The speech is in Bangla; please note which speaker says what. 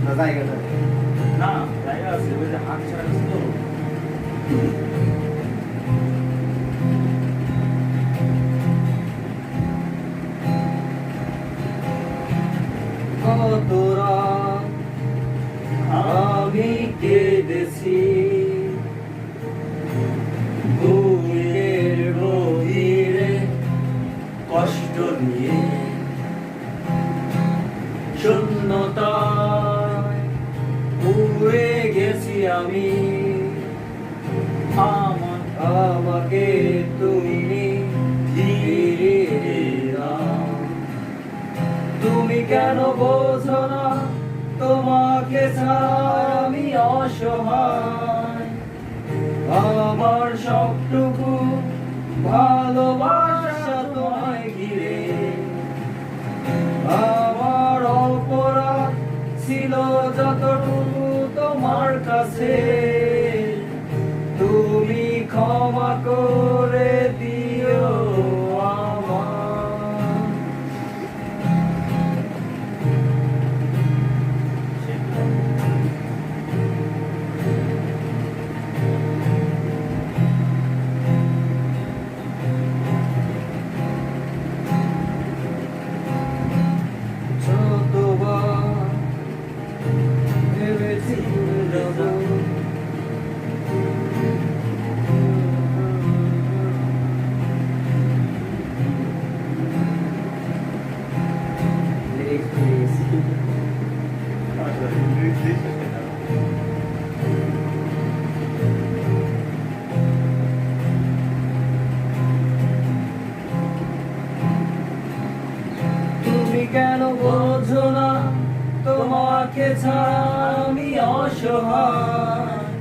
Speaker 1: না জায়গাটা
Speaker 2: না জায়গা আছে ওই যে হাত ছাড়া আছে তো
Speaker 1: কত রাত আমি কেঁদেছি বুকের গভীরে কষ্ট নিয়ে শূন্যতায় উড়ে গেছি আমি আমাকে তুমি ফিরিয়ে দাও তুমি কেন বোঝো না তোমাকে ছাড়া আমি অসহায় আমার সবটুকু ভালোবাসা তোমায় ঘিরে আমার অপরাধ ছিল যতটুকু তোমার কাছে তুমি ক্ষমা করে দিও আমার যতবার ভেবেছি যাব তুমি কেন বোঝো না তোমাকে ছাড়া আমি অসহায়